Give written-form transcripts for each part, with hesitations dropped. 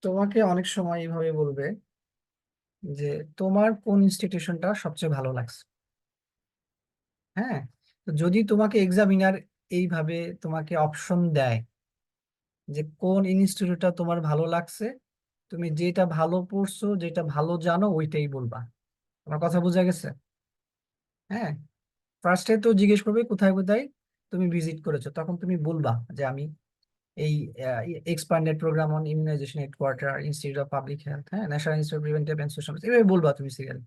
তোমাকে অনেক সময় এইভাবে বলবে যে তোমার কোন ইনস্টিটিউশনটা সবচেয়ে ভালো লাগছে। হ্যাঁ, তো যদি তোমাকে এক্সামিনার এইভাবে তোমাকে অপশন দেয় যে কোন ইনস্টিটিউটটা তোমার ভালো লাগছে, তুমি যেটা ভালো পড়ছো, যেটা ভালো জানো ওইটাই বলবা। আমার কথা বোঝা গেছে? হ্যাঁ, ফার্স্টে তো জিজ্ঞেস করবে কোথায় কোথায় তুমি ভিজিট করেছো, তখন তুমি বলবা যে আমি এই expanded programme on immunization headquarter, institute of public health, হ্যাঁ, national institute of preventive and social, এভাবে বলবা তুমি সিরিয়াল।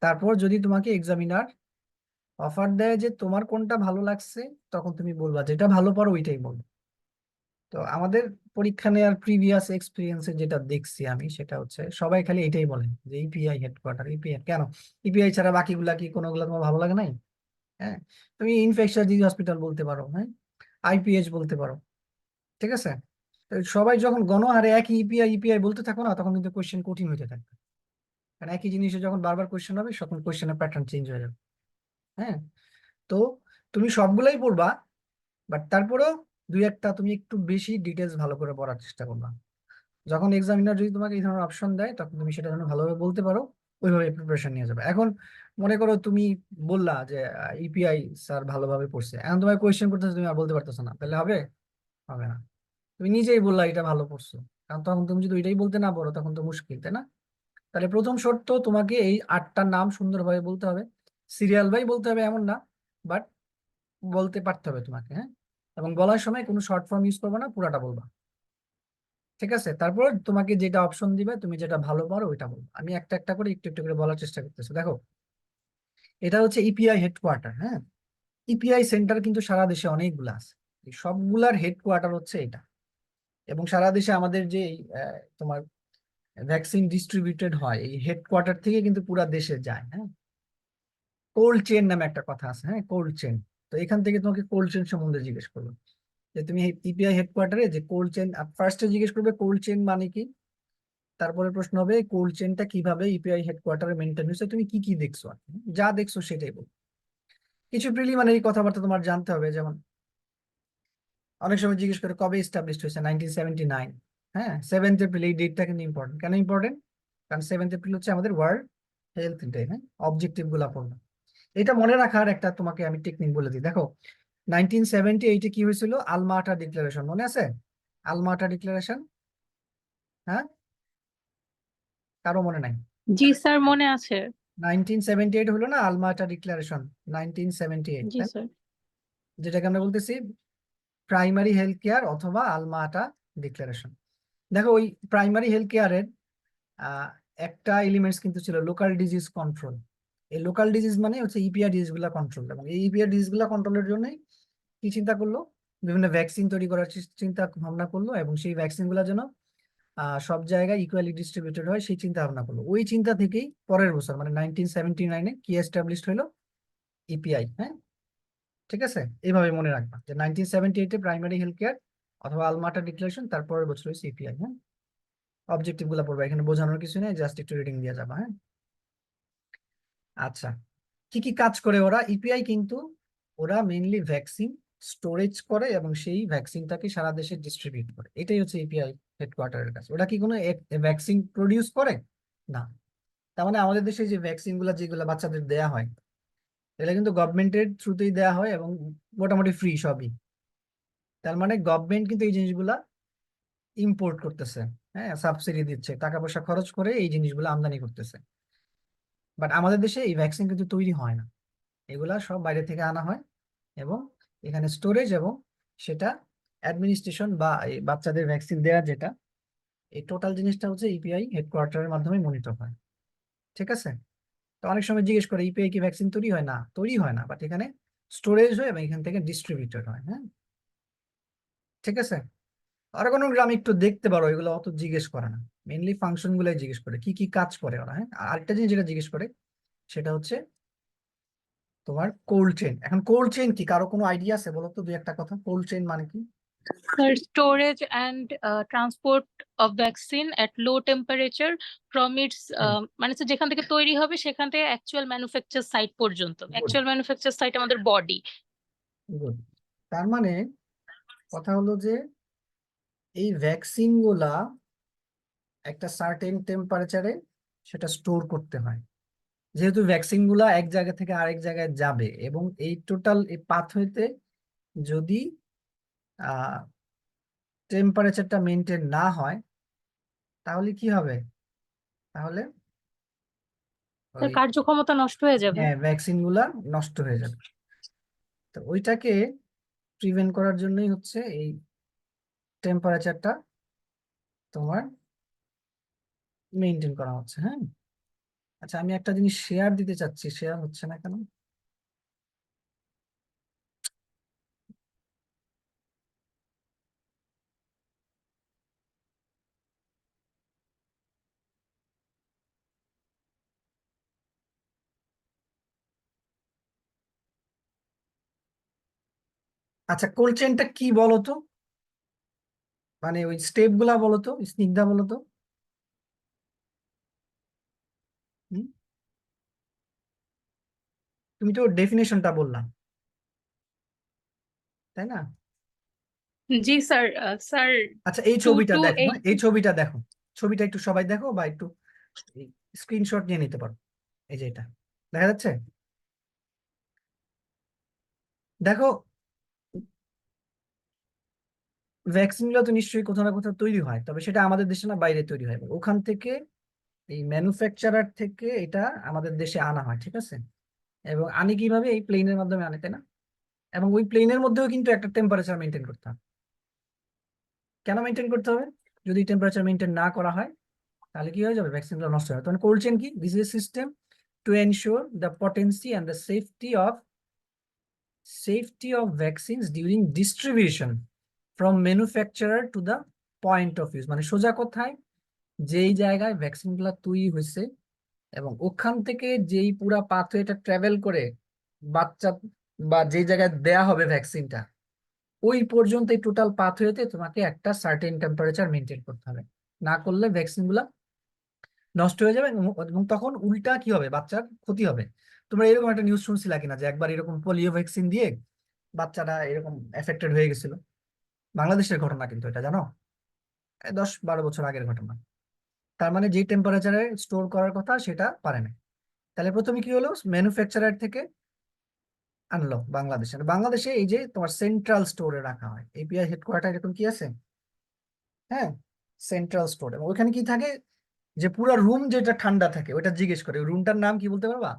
তারপর যদি তোমাকে এক্সামিনার অফার দেয় যে তোমার কোনটা ভালো লাগছে, তখন তুমি বলবা যেটা ভালো পারো ওইটাই বলবো। তো আমাদের পরীক্ষা নেওয়ার প্রিভিয়াস এক্সপিরিয়েন্সে যেটা দেখছি আমি, সেটা হচ্ছে সবাই খালি এটাই বলে যে ইপিআই হেডকোয়ার্টার, ইপিআই কেন, ইপিআই ছাড়া বাকিগুলা কি কোনোগুলা তোমার ভালো লাগে নাই? হ্যাঁ, তুমি ইনফেকশন ডিজিজ হসপিটাল বলতে পারো, হ্যাঁ, আইপিএইচ বলতে পারো, ঠিক আছে। তো সবাই যখন গণহারে একই ইপিআই ইপিআই বলতে থাকো না, তখন কিন্তু কোশ্চেন কঠিন হতে থাকবে। কারণ একই জিনিসে যখন বারবার কোশ্চেন হবে, তখন কোশ্চেনের প্যাটার্ন চেঞ্জ হয়ে যাবে। হ্যাঁ, তো তুমি সবগুলাই পড়বা, বাট তারপরেও দুই একটা তুমি একটু বেশি ডিটেলস ভালো করে পড়ার চেষ্টা করবা। যখন এক্সামিনার যদি তোমাকে এই ধরনের অপশন দেয়, তখন তুমি সেটা যেন ভালোভাবে বলতে পারো, ওইভাবে প্রিপারেশন নিয়ে যাবে। এখন মনে করো তুমি বললা যে ইপিআই স্যার ভালোভাবে পড়ছে, এখন তোমার কোয়েশ্চেন করতেছে, তুমি আর বলতে পারতেছো না, তাহলে হবে? হবে না। তুমি নিজেই বললা এটা ভালো পড়ছো, কারণ তখন তুমি যদি ওইটাই বলতে না পারো, তখন তো মুশকিল, তাই না? তাহলে প্রথম শর্ত, তোমাকে এই 8টার নাম সুন্দরভাবে বলতে হবে। সিরিয়াল বাই বলতে হবে এমন না, বাট বলতে পারতে হবে তোমাকে, হ্যাঁ। এবং বলার সময় কোনো শর্ট ফর্ম ইউজ করবে না, পুরাটা বলবা, ঠিক আছে। তারপর তোমাকে যেটা অপশন দিবে, তুমি যেটা ভালো পারো ওইটা বলবো। আমি একটা একটা করে একটু একটু করে বলার চেষ্টা করতেছি। দেখো, এটা হচ্ছে ইপিআই হেডকোয়ার্টার, হ্যাঁ। ইপিআই সেন্টার কিন্তু সারা দেশে অনেকগুলো আছে, এই সবগুলার হেডকোয়ার্টার হচ্ছে এটা। এবং সারা দেশে আমাদের যে তোমার ভ্যাকসিন ডিস্ট্রিবিউটেড হয়, এই হেডকোয়ার্টার থেকে কিন্তু পুরা দেশে যায়, হ্যাঁ। কোল্ড চেন নামে একটা কথা আছে, হ্যাঁ, কোল্ড চেন। তো এখান থেকে তোমাকে কোল্ড চেন সম্বন্ধে জিজ্ঞেস করবো, যে তুমি ইপিআই হেডকোয়ার্টারে যে কোল্ড চেন, ফার্স্টে জিজ্ঞেস করবে কোল্ড চেন মানে কি। তারপরে প্রশ্ন হবে কোল্ড চেনটা কিভাবে ইপিআই হেডকোয়ার্টারে মেনটেন হচ্ছে, তুমি কি কি দেখছো আর কি। যা দেখছো সেটাই বল। কিছু প্রিলিমিনারি কথাবার্তা তোমার জানতে হবে, যেমন অনেক সময় জিজ্ঞেস করে কবে এস্টাবলিশ হয়েছে, 1979। হ্যাঁ, 7th এপ্রিল, এই ডেটটা কিন্তু ইম্পর্টেন্ট। কেন ইম্পর্টেন্ট? কারণ 7th এপ্রিল হচ্ছে আমাদের ওয়ার্ল্ড হেলথ ডে, হ্যাঁ। অবজেক্টিভ গুলা পড়বে, এটা মনে রাখার একটা তোমাকে আমি টেকনিক বলে দিই। দেখো, 1978-এ কি হয়েছিল? আলমা-আটা ডিক্লারেশন, মনে আছে? আলমা-আটা ডিক্লারেশন, হ্যাঁ, কারো মনে নাই? জি স্যার, মনে আছে। 1978 হলো না আলমা-আটা ডিক্লারেশন, 1978, জি তাই না? স্যার। যেটাকে আমরা বলতেছি প্রাইমারি হেলথ কেয়ার অথবা আলমা-আটা ডিক্লারেশন। দেখো, ওই প্রাইমারি হেলথ কেয়ারের আহ, একটা এলিমেন্টস কিন্তু ছিল লোকাল ডিজিজ কন্ট্রোল। এই লোকাল ডিজিজ মানে হচ্ছে ইপিআর ডিজিজ গুলা কন্ট্রোল, এবং এই ইপিআর ডিজিজ গুলা কন্ট্রোলের জন্যই কি চিন্তা করলো, বিভিন্ন ভ্যাকসিন তৈরি করার চিন্তা ভাবনা করলো, এবং সেই ভ্যাকসিন গুলা যেন সব জায়গায় ইকুয়ালি ডিস্ট্রিবিউটেড হয়, সেই চিন্তা ভাবনা করলো। ওই চিন্তা থেকেই পরের বছর মানে 1979-এ কি এস্টাবলিশড হলো? ইপিআই, হ্যাঁ, ঠিক আছে। এইভাবে মনে রাখবা যে 1978-এ প্রাইমারি হেলথ কেয়ার অথবা আলমাটা ডিক্লারেশন, তারপরের বছর হচ্ছে ইপিআই, হ্যাঁ। অবজেক্টিভ গুলা পড়বা, এখানে বোঝানোর কিছু নেই, জাস্ট একটু রিডিং দিয়ে যাবা, হ্যাঁ। আচ্ছা, কি কি কাজ করে ওরা? ইপিআই কিন্তু ওরা মেইনলি ভ্যাকসিন স্টোরেজ করে এবং সেই ভ্যাকসিনটাকে সারা দেশে ডিস্ট্রিবিউট করে, এটাই হচ্ছে ইপিআই হেডকোয়ার্টারের কাজ। ওরা কি কোনো ভ্যাকসিন প্রডিউস করে? না। তার মানে আমাদের দেশে যে ভ্যাকসিন গুলা যেগুলো বাচ্চাদের দেয়া হয়, এগুলো কিন্তু গভর্নমেন্টের থ্রুতেই দেয়া হয় এবং মোটামুটি ফ্রি সবই। তার মানে গভর্নমেন্ট কিন্তু এই জিনিসগুলা ইম্পোর্ট করতেছে, হ্যাঁ, সাবসিডি দিচ্ছে, টাকা পয়সা খরচ করে এই জিনিসগুলো আমদানি করতেছে। বাট আমাদের দেশে এই ভ্যাকসিন কিন্তু তৈরি হয় না, এগুলা সব বাইরে থেকে আনা হয়, এবং এখানে স্টোরেজ এবং সেটা অ্যাডমিনিস্ট্রেশন বা এই বাচ্চাদের ভ্যাকসিন দেওয়া যেটা, এই টোটাল জিনিসটা হচ্ছে ইপিআই হেডকোয়ার্টারের মাধ্যমে মনিটর হয়, ঠিক আছে। তো অনেক সময় জিজ্ঞেস করে ইপিআই কি ভ্যাকসিন তৈরি হয়? না, তৈরি হয় না, বাট এখানে স্টোরেজ হয় এবং এখান থেকে ডিস্ট্রিবিউটেড হয়, হ্যাঁ, ঠিক আছে। আর কোনো গ্রামে একটু দেখতে পারো, এগুলো অত জিজ্ঞেস করে না, মেনলি ফাংশন গুলাই জিজ্ঞেস করে, কি কি কাজ করে ওরা, হ্যাঁ। আর আরেকটা জিনিস যেটা জিজ্ঞেস করে সেটা হচ্ছে তোমার কোল্ড চেইন। এখন কোল্ড চেইন কি, কারো কোনো আইডিয়া আছে? বলো তো দুই একটা কথা, কোল্ড চেইন মানে কি? Sir, storage and transport of vaccine at low temperature from its, মানে হচ্ছে যেখান থেকে তৈরি হবে সেখান থেকে অ্যাকচুয়াল ম্যানুফ্যাকচার সাইট পর্যন্ত। গুড, অ্যাকচুয়াল ম্যানুফ্যাকচার সাইট আমাদের বডি। গুড। তার মানে কথা হলো যে এই ভ্যাকসিন গুলা একটা সার্টেন টেম্পারেচারে সেটা স্টোর করতে হয়। যেহেতু ভ্যাকসিন গুলা এক জায়গা থেকে আরেক জায়গায় যাবে এবং এই টোটাল এই পাথওয়েতে যদি টেম্পারেচারটা মেনটেন না হয় তাহলে কি হবে? তাহলে তার ওই কার্যক্ষমতা নষ্ট হয়ে যাবে। হ্যাঁ ভ্যাকসিন গুলা নষ্ট হয়ে যাবে। তো ওইটাকে প্রিভেন্ট করার জন্যই হচ্ছে এই টেম্পারেচারটা তোমার মেনটেন করা হচ্ছে। হ্যাঁ, আচ্ছা আমি একটা জিনিস শেয়ার দিতে চাচ্ছি, শেয়ার হচ্ছে না কেন? আচ্ছা কোল্ড চেনটা কি বলো তো, মানে ওই স্টেপ গুলা বলো তো, স্নিগ্ধা বলো তো। হুম? তুমি তো ডেফিনেশনটা বললা, তাই না? জি স্যার। স্যার আচ্ছা এই টু ছবিটা টু দেখো, এইট হ্যাঁ এই ছবিটা দেখো, ছবিটা একটু সবাই দেখো বা একটু স্ক্রিনশট নিয়ে নিতে পারো। এই যে এটা দেখা যাচ্ছে, দেখো ভ্যাকসিন গুলো তো নিশ্চয়ই কোথাও না কোথাও তৈরি হয়, তবে সেটা আমাদের দেশে না বাইরে তৈরি হয়, ওখান থেকে এই ম্যানুফ্যাকচারার থেকে এটা আমাদের দেশে আনা হয়, ঠিক আছে? এবং আনি কিভাবে? এই প্লেনের মাধ্যমে আনে, তাই না? এবং ওই প্লেনের মধ্যেও কিন্তু একটা টেম্পারেচার মেনটেন করতে হবে। কেন মেনটেন করতে হবে? যদি টেম্পারেচার মেনটেন না করা হয় তাহলে কি হয়ে যাবে? ভ্যাকসিন গুলো নষ্ট হবে। তখন কোল্ড চেইন কি? This is system to ensure the potency and the safety of vaccines during distribution from manufacturer to the point of use। মানে সোজা কথায় যেই জায়গায় ভ্যাকসিন গুলা তৈরি হয়েছে এবং ওখান থেকে যেই পুরা পাথওয়েটা ট্রাভেল করে বাচ্চা বা যেই জায়গায় দেয়া হবে ভ্যাকসিনটা, ওই পর্যন্ত এই টোটাল পাথওয়েতে তোমাকে একটা সার্টেন টেম্পারেচার মেনটেন করতে হবে। না করলে ভ্যাকসিন গুলা নষ্ট হয়ে যাবে এবং তখন উল্টা কি হবে? বাচ্চার ক্ষতি হবে। তোমরা এরকম একটা নিউজ শুনছিলা কিনা যে একবার এরকম পোলিও ভ্যাকসিন দিয়ে বাচ্চারা এরকম এফেক্টেড হয়ে গেছিল? বাংলাদেশের ঘটনা কিন্তু এটা, জানো? 10-12 বছর আগের ঘটনা। তার মানে যে টেম্পারেচারে স্টোর করার কথা সেটা পারে না। তাহলে প্রথমে কি হলো? ম্যানুফ্যাকচারার থেকে আনলো বাংলাদেশে। বাংলাদেশে এই যে তোমার সেন্ট্রাল স্টোরে রাখা হয়, এপিআই হেডকোয়ার্টার এরকম কি আছে? হ্যাঁ, সেন্ট্রাল স্টোর। এবং ওখানে কি থাকে? যে পুরো রুম যেটা ঠান্ডা থাকে ওটা জিজ্ঞেস করে, রুমটার নাম কি বলতে পারবা?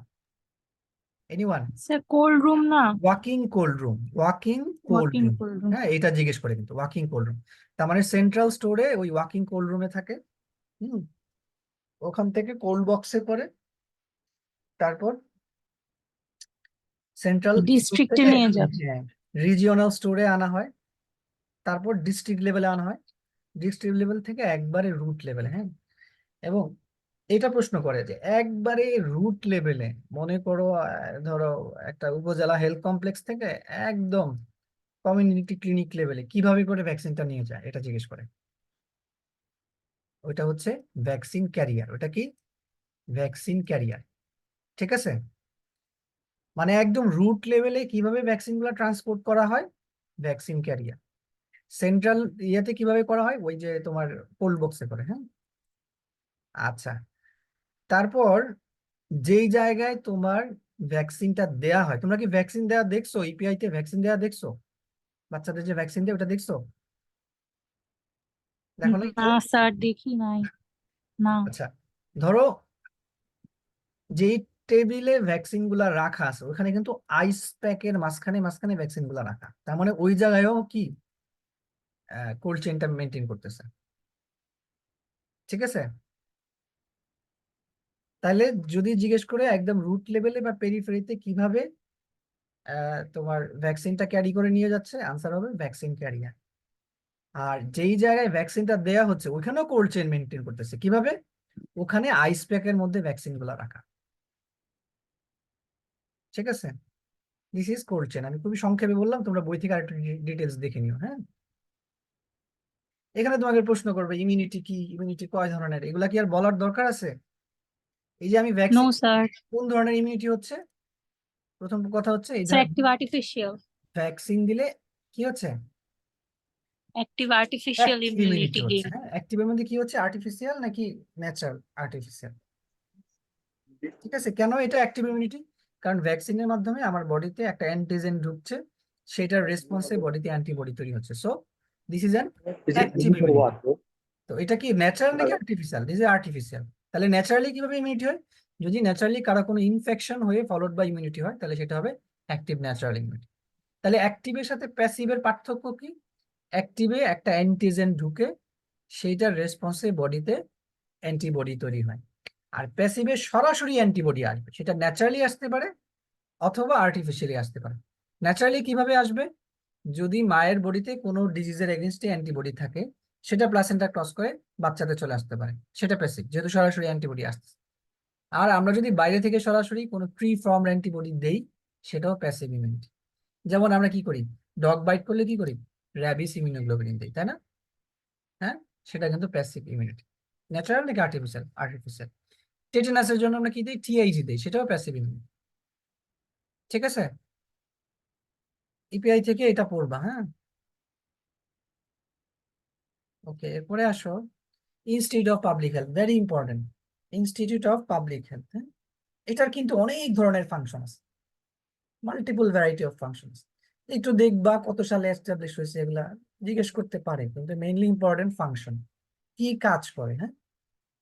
এনিওয়ান? স্যার কোল্ড রুম না? Walking cold room, walking cold walking room. Cold room. হ্যাঁ এটা জিজ্ঞেস করে কিন্তু, ওয়াকিং কোল্ড রুম। তার মানে সেন্ট্রাল স্টোরে ওই ওয়াকিং কোল্ড রুমে থাকে। হুম, ওখান থেকে কোল্ড বক্সে করে তারপর সেন্ট্রাল স্টোর ডিস্ট্রিক্টে থেকে, নিয়ে যাবে। হ্যাঁ, রিজিওনাল স্টোরে আনা হয়, তারপর ডিস্ট্রিক্ট লেভেলে আনা হয়, ডিস্ট্রিক্ট লেভেল থেকে একবারে রুট লেভেলে। হ্যাঁ, এবং এটা প্রশ্ন করে যে একবারে রুট লেভেলে, মনে করো ধরো একটা উপজেলা হেলথ কমপ্লেক্স থেকে একদম কমিউনিটি ক্লিনিক লেভেলে কিভাবে করে ভ্যাকসিনটা নিয়ে যায় এটা জিজ্ঞেস করে। ওইটা হচ্ছে ভ্যাকসিন ক্যারিয়ার। ওটা কি? ভ্যাকসিন ক্যারিয়ার, ঠিক আছে? মানে একদম রুট লেভেলে কিভাবে ভ্যাকসিন গুলো ট্রান্সপোর্ট করা হয়, ভ্যাকসিন ক্যারিয়ার। সেন্ট্রাল ইয়েতে কিভাবে করা হয়? ওই যে তোমার কোল্ড বক্সে করে। হ্যাঁ, আচ্ছা। তারপর যেই জায়গায় তোমার ভ্যাকসিনটা দেয়া হয়, তোমরা কি ভ্যাকসিন দেয়া দেখছো? ইপিআই তে ভ্যাকসিন দেয়া দেখছো? বাচ্চাদের যে ভ্যাকসিন দেয় ওটা দেখছো? দেখো নাই না কেউ? স্যার, দেখি নাই। না। আচ্ছা, ধরো যেই টেবিলে ভ্যাকসিন গুলা রাখা আছে ওখানে কিন্তু আইস প্যাকের মাঝখানে মাঝখানে ভ্যাকসিন গুলা রাখা, তার মানে ওই জায়গায়ও কি কোল্ড চেইনটা মেনটেন করতেছে, ঠিক আছে? তাহলে যদি জিজ্ঞেস করে একদম রুট লেভেলে বা পেরিফেরিতে কিভাবে তোমার ভ্যাকসিনটা ক্যারি করে নিয়ে যাচ্ছে, আনসার হবে ভ্যাকসিন ক্যারিয়ার। আর যেই জায়গায় ভ্যাকসিনটা দেয়া হচ্ছে ওখানেও কোল্ড চেইন মেনটেন করতেছে কিভাবে? ওখানে আইস প্যাকের মধ্যে ভ্যাকসিন গুলা রাখা, ঠিক আছে? This is cold chain. আমি খুবই সংক্ষেপে বললাম, তোমরা বই থেকে আরেকটু ডিটেলস দেখে নিও। হ্যাঁ, এখানে তোমাকে প্রশ্ন করবে ইমিউনিটি কি, ইমিউনিটি কয় ধরনের, এগুলা কি আর বলার দরকার আছে? এই যে আমি নো ভ্যাকসিন, স্যার। কোন ধরনের ইমিউনিটি হচ্ছে? প্রথম কথা হচ্ছে এই স্যার অ্যাক্টিভ আর্টিফিশিয়াল। ভ্যাকসিন দিলে কি হচ্ছে? Active artificial active immunity immunity হচ্ছে, গেইন। হ্যাঁ অ্যাক্টিভের মধ্যে কি হচ্ছে, আর্টিফিশিয়াল নাকি ন্যাচারাল? আর্টিফিশিয়াল। ঠিক আছে, কেন এটা অ্যাক্টিভ ইমিউনিটি? কারণ ভ্যাকসিনের মাধ্যমে আমার বডিতে একটা অ্যান্টিজেন ঢুকছে, সেটার রেসপন্সে বডিতে অ্যান্টিবডি তৈরি হচ্ছে, so this is an active immunity. তো এটা কি ন্যাচারাল নাকি আর্টিফিশিয়াল? This is artificial. তাহলে ন্যাচারালি কিভাবে ইমিউনিটি হয়? যদি ন্যাচারালি কারো কোনো ইনফেকশন হয়ে ফলোড বাই ইমিউনিটি হয়, তাহলে সেটা হবে অ্যাক্টিভ ন্যাচারাল ইমিউনিটি। তাহলে অ্যাক্টিভের সাথে প্যাসিভের পার্থক্য কি? অ্যাক্টিভে একটা অ্যান্টিজেন ঢুকে সেইটার রেসপন্সে বডিতে অ্যান্টিবডি তৈরি হয়, আর প্যাসিভে সরাসরি অ্যান্টিবডি আসবে, সেটা ন্যাচারালি আসতে পারে অথবা আর্টিফিশিয়ালি আসতে পারে। ন্যাচারালি কিভাবে আসবে? যদি মায়ের বডিতে কোনো ডিজিজের এগেনস্টে অ্যান্টিবডি থাকে, সেটা প্লাসেন্টা ক্রস করে বাচ্চাতে চলে আসতে পারে, সেটা প্যাসিভ, যেহেতু সরাসরি অ্যান্টিবডি আসছে। আর আমরা যদি বাইরে থেকে সরাসরি কোনো প্রি ফর্মড অ্যান্টিবডি দেই, সেটাও প্যাসিভ ইমিউনিটি। যেমন আমরা কি করি, ডগ বাইট করলে কি করি, র্যাবিস ইমিউনোগ্লোবিন দিই, তাই না? হ্যাঁ, সেটা কিন্তু প্যাসিভ ইমিউনিটি। ন্যাচারাল নাকি আর্টিফিশিয়াল? আর্টিফিশিয়াল। টেটেনাসের জন্য আমরা কি দিই, টিআইজি দিই, সেটাও প্যাসিভ ইমিউনিটি। ঠিক আছে, ইপিআই থেকে এটা পড়বা, হ্যাঁ। ওকে, এরপরে আসো institute of public health, very important. Institute of public health, হ্যাঁ, এটার কিন্তু অনেক ধরনের ফাংশন আছে, মাল্টিপল ভ্যারাইটি অফ ফাংশনস। একটু দেখবা কত সালে এস্টাবলিশ হয়েছে, এগুলা জিজ্ঞেস করতে পারে, কিন্তু মেইনলি ইম্পর্টেন্ট ফাংশন, কি কাজ করে, হ্যাঁ,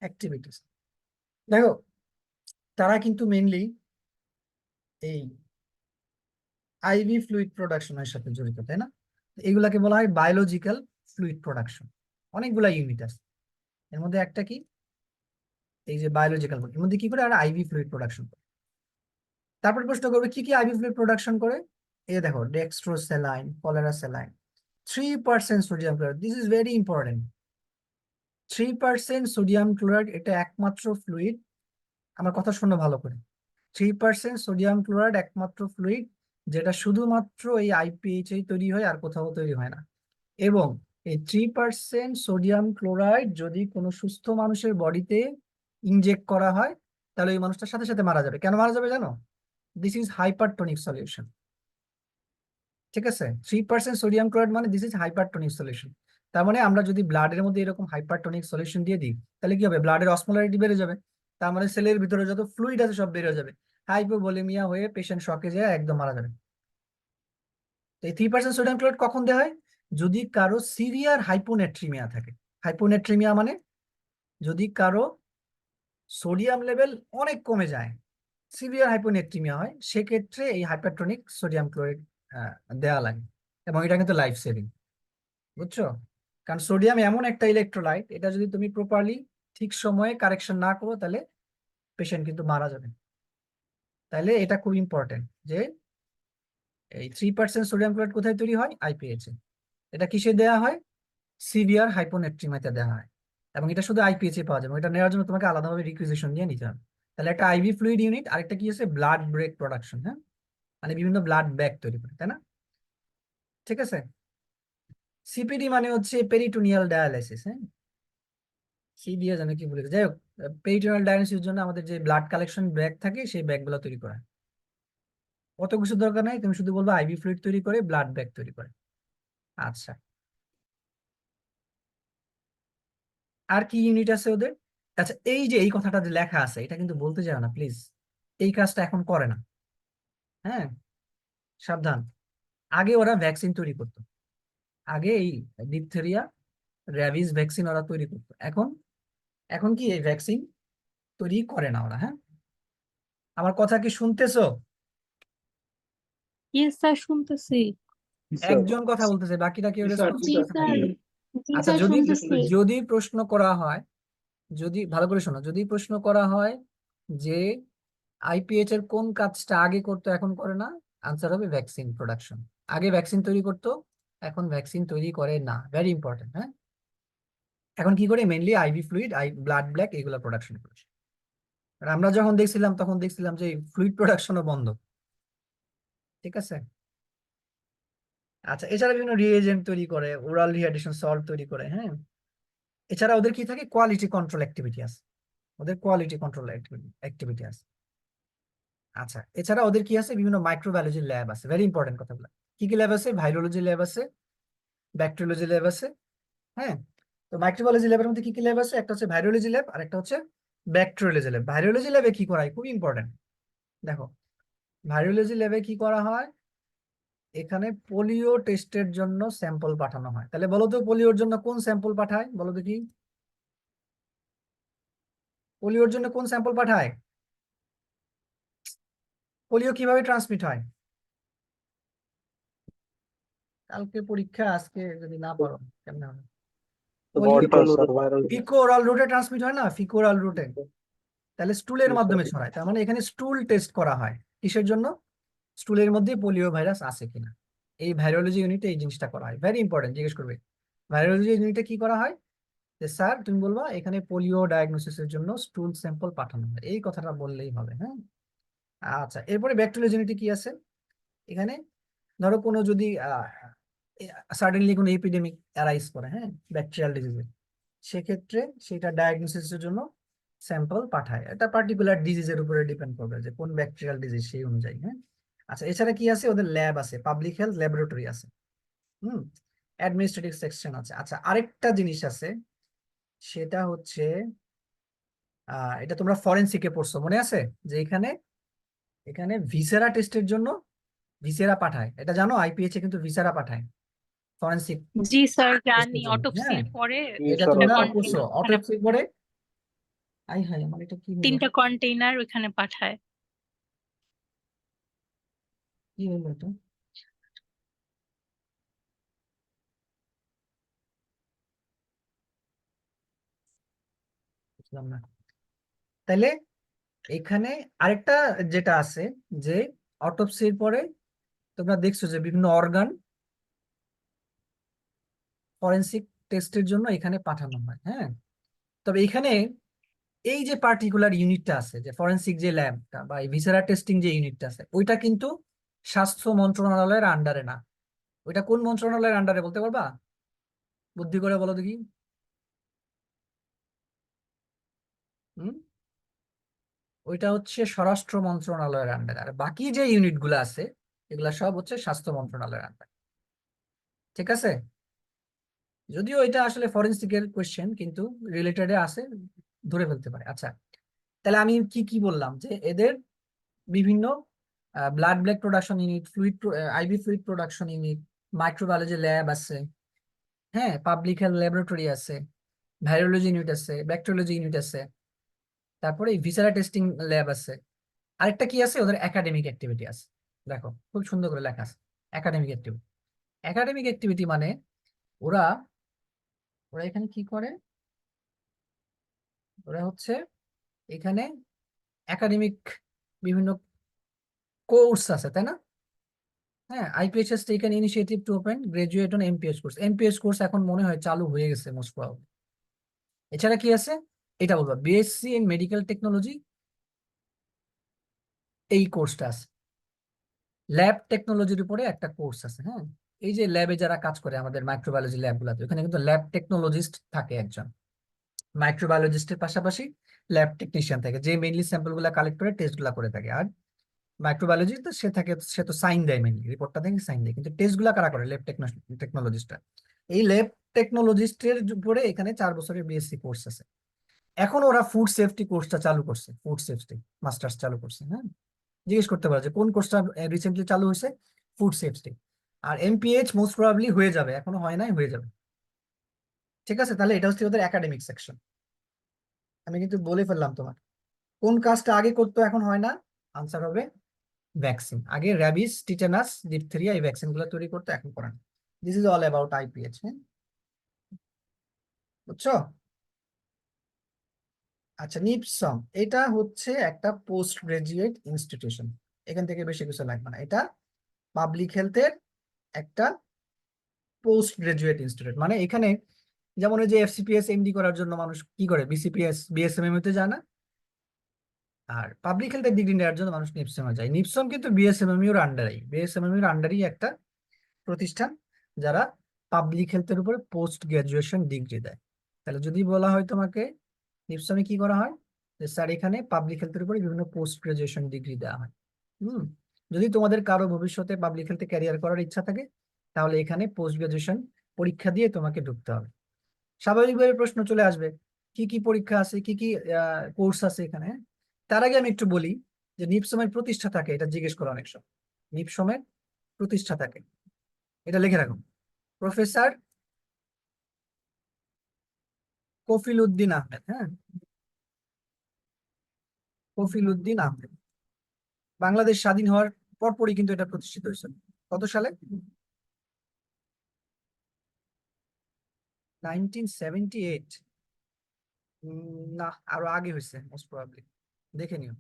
অ্যাক্টিভিটিস। দেখো, তারা কিন্তু মেইনলি এই আইভি ফ্লুইড প্রোডাকশনের সাথে জড়িত, তাই না? এগুলাকে বলা হয় বায়োলজিক্যাল ফ্লুইড প্রোডাকশন। অনেকগুলা ইউনিট আছে, এর মধ্যে একটা কি, এই যে বায়োলজিক্যাল, এর মধ্যে কি করে, আর আইভি ফ্লুইড প্রোডাকশন করে। তারপর প্রশ্ন করবে কি কি আইভি ফ্লুইড প্রোডাকশন করে। এই দেখো, ডেক্সট্রোস্যালাইন, কলেরাস্যালাইন, 3% sodium chloride, this is very important. 3% sodium chloride, এটা একমাত্র ফ্লুইড, আমার কথা শোনো ভালো করে। 3% সোডিয়াম ক্লোরাইড একমাত্র ফ্লুইড যেটা শুধুমাত্র এই আইপিএইচ এই তৈরি হয়, আর কোথাও তৈরি হয় না। এবং এই 3% সোডিয়াম ক্লোরাইড যদি কোনো সুস্থ মানুষের বডিতে ইনজেক্ট করা হয়, তাহলে ওই মানুষটার সাথে সাথে মারা যাবে। কেন মারা যাবে জানো? This is hypertonic solution. ঠিক আছে, 3% সোডিয়াম ক্লোরাইড মানে দিস ইজ হাইপারটোনিক সলিউশন। তার মানে আমরা যদি ব্লাডের মধ্যে এরকম হাইপারটোনিক সলিউশন দিয়ে দিই, তাহলে কি হবে, ব্লাডের অসমোলারিটি বেড়ে যাবে, তার মানে সেলের ভিতরে যত ফ্লুইড আছে সব বেড়ে যাবে, হাইপোভলিমিয়া হয়ে পেশেন্ট শকে যায় একদম মারা যাবে। তো এই 3% সোডিয়াম ক্লোরাইড কখন দেওয়া হয়? যদি কারো সিভিয়ার হাইপোনেট্রিমিয়া থাকে। হাইপোনেট্রিমিয়া মানে যদি কারো সোডিয়াম লেভেল অনেক কমে যায়, সিভিয়ার হাইপোনেট্রিমিয়া হয়, সেক্ষেত্রে এই হাইপারটোনিক সোডিয়াম ক্লোরাইড দেওয়া লাগে, এবং এটা কিন্তু লাইফ সেভিং, বুঝছো? কারণ সোডিয়াম এমন একটা ইলেকট্রোলাইট, এটা যদি তুমি প্রপারলি ঠিক সময়ে কারেকশন না করো, তাহলে পেশেন্ট কিন্তু মারা যাবে। তাহলে এটা খুব ইম্পর্টেন্ট যে এই 3% সোডিয়াম ক্লোরাইড কোথায় তৈরি হয়, আইপিএইচ এ। এটা কিসে দেওয়া হয়? সিভিয়ার হাইপোনেট্রিমিয়াতে দেওয়া হয়, এবং এটা শুধু আইপিএইচ এ পাওয়া যাবে, এটা নেওয়ার জন্য তোমাকে আলাদাভাবে রিকুইজিশন দিয়ে নিতে হবে। তাহলে একটা আইভি ফ্লুইড ইউনিট, আরেকটা কি আছে, ব্লাড ব্রেক প্রোডাকশন, হ্যাঁ, মানে বিভিন্ন ব্লাড ব্যাগ তৈরি করে, তাই না? ঠিক আছে, সিপিডি মানে হচ্ছে পেরিটোনিয়াল ডায়ালাইসিস, হ্যাঁ, সি দিয়ে জানে কি বলে, যাই হোক, পেরিটোনিয়াল ডায়ালাইসিসের জন্য আমাদের যে ব্লাড কালেকশন ব্যাগ থাকে, সেই ব্যাগগুলো তৈরি করা হয়। অত কিছু দরকার নাই, তুমি শুধু বলবে আইভি ফ্লুইড তৈরি করে, ব্লাড ব্যাগ তৈরি করে। আচ্ছা, আর কি ইউনিট আছে ওদের? আচ্ছা, এই যে এই কথাটা যে লেখা আছে, এটা কিন্তু বলতে যাও না প্লিজ, এই কাজটা এখন করে না, হ্যাঁ, সাবধান। আগে ওরা ভ্যাকসিন তৈরি করতো, আগে এই ডিপথেরিয়া, র্যাবিস ভ্যাকসিন ওরা তৈরি করতো, এখন এখন কি এই ভ্যাকসিন তৈরি করে না ওরা, হ্যাঁ। আমার কথা কি শুনতেছো? ইয়েস স্যার, শুনতেছি। একজন কথা বলতেছে, বাকিরা কেউ রেসপন্স জি করতেছে না স্যার, কেন? জি আচ্ছা, স্যার যদি শুনতেছি। যদি প্রশ্ন করা হয়, যদি ভালো করে শোনো, যদি প্রশ্ন করা হয় যে আইপিএইচ এর কোন কাজটা আগে করতো এখন করে না, আনসার হবে ভ্যাকসিন প্রোডাকশন। আগে ভ্যাকসিন তৈরি করতো, এখন ভ্যাকসিন তৈরি করে না, ভেরি ইম্পর্টেন্ট, হ্যাঁ। এখন কি করে, mainly IV fluid, blood black, এগুলো প্রোডাকশন করছে। আর আমরা যখন দেখছিলাম, তখন দেখছিলাম যে ফ্লুইড প্রোডাকশনও বন্ধ। ঠিক আছে, আচ্ছা, এছাড়া বিভিন্ন রিএজেন্ট তৈরি করে, ওরাল রিহাইড্রেশন সল্ট তৈরি করে, হ্যাঁ। এছাড়া ওদের কি থাকে, কোয়ালিটি কন্ট্রোল অ্যাক্টিভিটি আছে, ওদের কোয়ালিটি কন্ট্রোল অ্যাক্টিভিটি আছে। আচ্ছা, এছাড়া ওদের কি আছে, বিভিন্ন মাইক্রোবায়োলজি ল্যাব আছে, ভেরি ইম্পর্টেন্ট কথাগুলো। কি কি ল্যাব আছে? ভাইরোলজি ল্যাব আছে, ব্যাকটেরিওলজি ল্যাব আছে। হ্যাঁ, তো মাইক্রোবায়োলজি ল্যাবের মধ্যে কি কি ল্যাব আছে? একটা হচ্ছে ভাইরোলজি ল্যাব আর একটা হচ্ছে ব্যাকটেরিওলজি ল্যাব। ভাইরোলজি ল্যাবে কি করা হয় খুব ইম্পর্টেন্ট। দেখো, ভাইরোলজি ল্যাবে কি করা হয়, এখানে পোলিও টেস্টের জন্য স্যাম্পল পাঠানো হয়। তাহলে বলো তো পোলিওর জন্য কোন স্যাম্পল পাঠায়, বলো তো কি? পোলিওর জন্য কোন স্যাম্পল পাঠায়? পোলিও কিভাবে ট্রান্সমিট হয়? কালকে পরীক্ষা, আজকে যদি না পারো কেমন হবে? পোলিও ফিকো ওরাল রুটে ট্রান্সমিট হয় না, ফিকো ওরাল রুটে। তাহলে স্টুলের মাধ্যমে ছড়ায়, তার মানে এখানে স্টুল টেস্ট করা হয়। কিসের জন্য? স্টুলের মধ্যে পোলিও ভাইরাস আছে কিনা। এই ভাইরোলজি ইউনিটে এই জিনিসটা করা হয়, ভেরি ইম্পর্টেন্ট। জিজ্ঞেস করবে ভাইরোলজি ইউনিটে কি করা হয়, যে স্যার তুমি বলবা এখানে পোলিও ডায়াগনোসিসের জন্য স্টুল স্যাম্পল পাঠানো হয়, এই কথাটা বললেই হবে। হ্যাঁ, আচ্ছা, এরপরে ব্যাকটেরিওলজি ইউনিটে কি আছে? এখানে ধরো কোনো যদি সাডেনলি কোনো এপিডেমিক অ্যারাইজ করে, হ্যাঁ, ব্যাকটেরিয়াল ডিজিজের, সেক্ষেত্রে সেটা ডায়াগনোসিসের জন্য স্যাম্পল পাঠায়। এটা পার্টিকুলার ডিজিজের উপরে ডিপেন্ড করবে যে কোন ব্যাকটেরিয়াল ডিজিজ সেই অনুযায়ী। হ্যাঁ, আচ্ছা, এছাড়া কি আছে? ওদের ল্যাব আছে, পাবলিক হেলথ ল্যাবরেটরি আছে। হুম, অ্যাডমিনিস্ট্রেটিভ সেকশন আছে। আচ্ছা, আরেকটা জিনিস আছে, সেটা হচ্ছে এটা তোমরা ফরেনসিকে পড়ছো, মনে আছে? যে এখানে এখানে ভিসেরা টেস্টের জন্য ভিসেরা পাঠায়, এটা জানো? আইপিএইচ এ কিন্তু ভিসেরা পাঠায় ফরেনসিক জি স্যার, জানি। টেস্টের জন্য। হ্যাঁ, অটোপসির পরে এটা তিনটা তোমরা পড়ছো কন্টেইনার ওখানে, অটোপসি করে। আই হাই, আমার এটা কি হলো? 3টা কন্টেইনার ওখানে পাঠায়। কি হলো এটা? বুঝলাম না। তাইলে এখানে আরেকটা যেটা আছে, যে অটোপসির পরে তোমরা দেখছো যে বিভিন্ন অর্গান ফরেনসিক টেস্টের জন্য এখানে পাঠানো হয়। হ্যাঁ, তবে এখানে এই যে পার্টিকুলার ইউনিটটা আছে, যে ফরেনসিক যে ল্যাবটা বা ভিসেরা টেস্টিং যে ইউনিটটা আছে, ওইটা কিন্তু স্বাস্থ্য মন্ত্রণালয়ের আন্ডারে না। ওইটা কোন মন্ত্রণালয়ের আন্ডারে বলতে পারবা? বুদ্ধি করে বলো দেখি। হুম, ওইটা হচ্ছে স্বরাষ্ট্র মন্ত্রণালয়ের আন্ডারে। আর বাকি যে ইউনিট গুলো আছে, এগুলা সব হচ্ছে স্বাস্থ্য মন্ত্রণালয়ের আন্ডারে। ঠিক আছে? যদিও এটা আসলে ফরেনসিকের কোশ্চেন, কিন্তু রিলেটেডে আছে, ধরে ফেলতে পারে। আচ্ছা, তাহলে আমি কি কি বললাম, যে এদের বিভিন্ন blood bag production unit, fluid IV fluid production unit, microbiology lab আছে, হ্যাঁ, পাবলিক হেলথ ল্যাবরেটরি আছে, ভাইরোলজি ইউনিট আছে, ব্যাকটেরিওলজি ইউনিট আছে, তারপরে ভিসারা টেস্টিং ল্যাব আছে। আরেকটা কি আছে? ওদের একাডেমিক অ্যাক্টিভিটি আছে। দেখো, খুব সুন্দর করে লেখা আছে একাডেমিক অ্যাক্টিভিটি। একাডেমিক অ্যাক্টিভিটি মানে ওরা ওরা এখানে কি করে? ওরা হচ্ছে এখানে একাডেমিক বিভিন্ন কোর্স আছে, তাই না? হ্যাঁ, IPH has taken initiative to open graduate on MPH course. MPH course এখন মনে হয় চালু হয়ে গেছে মোস্ট প্রবাবলি। এছাড়া কি আছে? এটা বলবো, বিএসসি ইন মেডিকেল টেকনোলজি, এই কোর্সটা আছে। ল্যাব টেকনোলজির উপরে একটা কোর্স আছে। হ্যাঁ, এই যে ল্যাবে যারা কাজ করে আমাদের মাইক্রোবায়োলজি ল্যাবগুলোতে, ওখানে কিন্তু ল্যাব টেকনোলজিস্ট থাকে একজন। মাইক্রোবায়োলজিস্টের পাশাপাশি ল্যাব টেকনিশিয়ান থাকে, যে মেইনলি স্যাম্পল গুলা কালেক্ট করে টেস্ট গুলা করে থাকে। আর মাইক্রোবায়োলজি তো সে থাকে, সে তো সাইন দেয়, মেইনলি রিপোর্টটা দেখে সাইন দেয়, কিন্তু টেস্ট গুলা কারা করে? ল্যাব টেকনোলজিস্টরা। এই ল্যাব টেকনোলজিস্টের উপরে এখানে 4 বছরের বিএসসি কোর্স আছে। এখন ওরা ফুড সেফটি কোর্সটা চালু করছে, ফুড সেফটি মাস্টার্স চালু করছে। হ্যাঁ, জিজ্ঞেস করতে পারো যে কোন কোর্সটা রিসেন্টলি চালু হয়েছে? Food safety. আর এমপিএইচ মোস্ট প্রবাবলি হয়ে যাবে, এখনো হয় নাই, হয়ে যাবে। ঠিক আছে, তাহলে এটা হচ্ছে ওদের একাডেমিক সেকশন। আমি কিন্তু বলে ফেললাম তোমার কোন কাজটা আগে করতো এখন হয় না। আনসার হবে ভ্যাকসিন। আগে র্যাবিস, টিটানাস, ডিপথেরিয়া এই ভ্যাকসিন গুলো তৈরি করতে, এখন করে না। This is all about IPH. হ্যাঁ, বুঝছো? আচ্ছা, নিপসম এটা হচ্ছে একটা পোস্ট গ্রাজুয়েট ইনস্টিটিউশন। এখান থেকে বেশি কিছু লাগবে না। এটা পাবলিক হেলথের একটা পোস্ট গ্রাজুয়েট ইনস্টিটিউট। মানে এখানে যেমন ওই যে এফসিপিএস এমডি করার জন্য মানুষ কি করে? বিসিপিএস বিএসএমএম তে যায় না? আর পাবলিক হেলথের ডিগ্রি নেওয়ার জন্য মানুষ নিপসমে যায়। নিপসম কিন্তু বিএসএমএম এর আন্ডারই একটা প্রতিষ্ঠান, যারা পাবলিক হেলথের উপরে পোস্ট গ্রাজুয়েশন ডিগ্রি দেয়। তাহলে যদি বলা হয় তোমাকে নিপসমে কি করা হয়, যে স্যার এখানে পাবলিক হেলথের উপরে বিভিন্ন পোস্ট গ্রাজুয়েশন ডিগ্রি দেওয়া হয়। হুম, যদি তোমাদের কারো ভবিষ্যতে পাবলিক হেলথে ক্যারিয়ার করার ইচ্ছা থাকে, তাহলে এখানে পোস্ট গ্রাজুয়েশন পরীক্ষা দিয়ে তোমাকে ঢুকতে হবে। স্বাভাবিকভাবে প্রশ্ন চলে আসবে কি কি পরীক্ষা আছে, কি কি কোর্স আছে এখানে। তার আগে আমি একটু বলি যে নিপসমের প্রতিষ্ঠাতাকে, এটা জিজ্ঞেস করো অনেক সময়। নিপসমের প্রতিষ্ঠাতাকে, এটা লিখে রাখো, প্রফেসর কফিল উদ্দিন আহমেদ। হ্যাঁ, কফিল উদ্দিন আহমেদ। বাংলাদেশ স্বাধীন হওয়ার পরপরই কিন্তু এটা প্রতিষ্ঠিত হয়েছে। কত সালে? 1978? না, আরো আগে হয়েছে মোস্ট প্রবাবলি, দেখে নিও।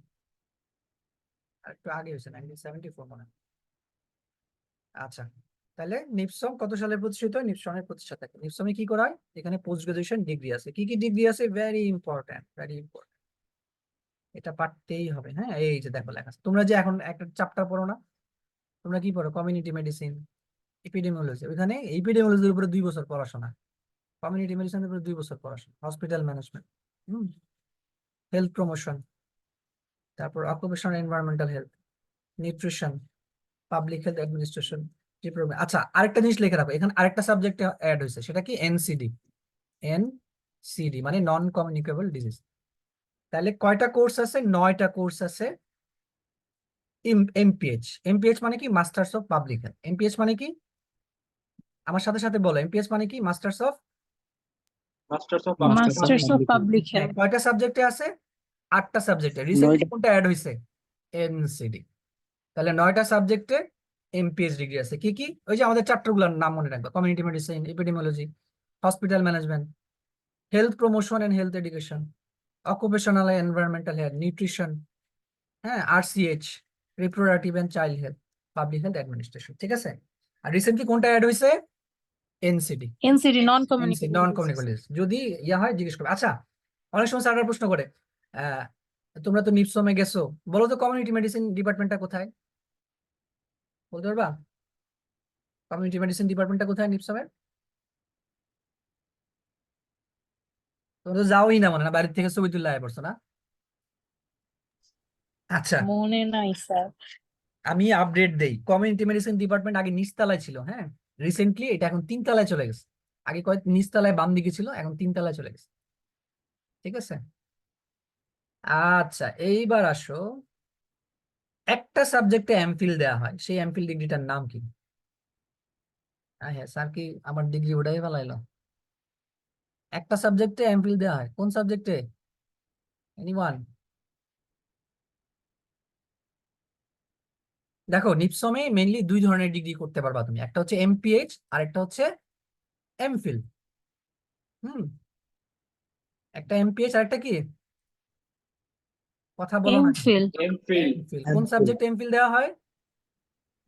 আর একটু আগে হয়েছে, 1974 মনে হয়। আচ্ছা, তাহলে নিপসম কত সালে প্রতিষ্ঠিত হয়? নিপসমের প্রতিষ্ঠাতা। নিপসমে কি করা হয়? এখানে পোস্ট গ্রাজুয়েশন ডিগ্রি আছে। কি কি ডিগ্রি আছে? ভেরি ইম্পর্টেন্ট, ভেরি ইম্পর্টেন্ট, এটা পারতেই হবে। হ্যাঁ, এই যে দেখো লেখা আছে। তোমরা যে এখন একটা চ্যাপ্টার পড়ো না, তোমরা কি পড়ো? Community medicine, epidemiology. ওইখানে এপিডেমিওলজির উপরে 2 বছর পড়াশোনা, কমিউনিটি মেডিসিনের উপরে 2 বছর পড়াশোনা, হসপিটাল ম্যানেজমেন্ট, হেলথ প্রমোশন, তারপর occupational environmental health, nutrition, public health administration, diploma. আচ্ছা, আরেকটা জিনিস লিখে রাখো, এখানে আরেকটা সাবজেক্ট অ্যাড হয়েছে, সেটা কি? এনসিডি। এনসিডি মানে নন কমিউনিকেবল ডিজিজ। তাহলে কয়টা কোর্স আছে? 9টা কোর্স আছে। এমপিএইচ, এমপিএইচ মানে কি? Masters of public health. MPH মানে কি? আমার সাথে সাথে বলো, এমপিএইচ মানে কি? Masters of masters of public হ্যাঁ, হেলথ। কয়টা সাবজেক্টে আছে? 8টা সাবজেক্টে। রিসেন্টলি 9টা। কোনটা অ্যাড হয়েছে? এনসিডি। তাহলে 9টা সাবজেক্টে এমপিএইচ ডিগ্রি আছে। কি কি? ওই যে আমাদের চ্যাপ্টার গুলোর নাম মনে রাখবে, community medicine, epidemiology, hospital management, health promotion and health education, occupational environmental health, nutrition, হ্যাঁ, RCH, reproductive and child health, public health administration. ঠিক আছে? আর রিসেন্টলি কোনটা অ্যাড হয়েছে? NCD. NCD non NCD communicable non disease. Communicable disease. যদি ইয়া হয় জিজ্ঞেস করবে। আচ্ছা, অনেক সময় স্যাররা প্রশ্ন করে, আহ, তোমরা তো নিপসমে গেছো, বলো তো কমিউনিটি মেডিসিন ডিপার্টমেন্টটা কোথায়? বলতে পারবা? কমিউনিটি মেডিসিন ডিপার্টমেন্টটা কোথায় নিপসমের? তোমরা তো যাওই না, মনে না, বাড়ির থেকে ছবি তুলে আয়া পড়ছো না? আচ্ছা, মনে নাই স্যার। আমি আপডেট দেই। কমিউনিটি মেডিসিন ডিপার্টমেন্ট আগে নিচতলায় ছিল, হ্যাঁ। রিসেন্টলি এটা এখন 3তলায় চলে গেছে। আগে নিচতলায় বাম দিকে ছিল, এখন 3তলায় চলে গেছে। ঠিক আছে? আচ্ছা, এইবার আসো, একটা সাবজেক্টে এমফিল দেওয়া হয়, সেই এমফিল ডিগ্রিটার নাম কি? হ্যাঁ, স্যার কি আমার ডিগ্রি ওটাই ফেলাইলো? একটা সাবজেক্টে এমফিল দেওয়া হয়, কোন সাবজেক্টে? এনিওয়ান? দেখো, নিপসমে মেইনলি 2 ধরনের ডিগ্রি করতে পারবা তুমি, একটা হচ্ছে এমপিএইচ আর একটা হচ্ছে এমফিল। হুম, একটা এমপিএইচ আর একটা কি? কথা বলো না। এমফিল। এমফিল কোন সাবজেক্টে এমফিল দেওয়া হয়?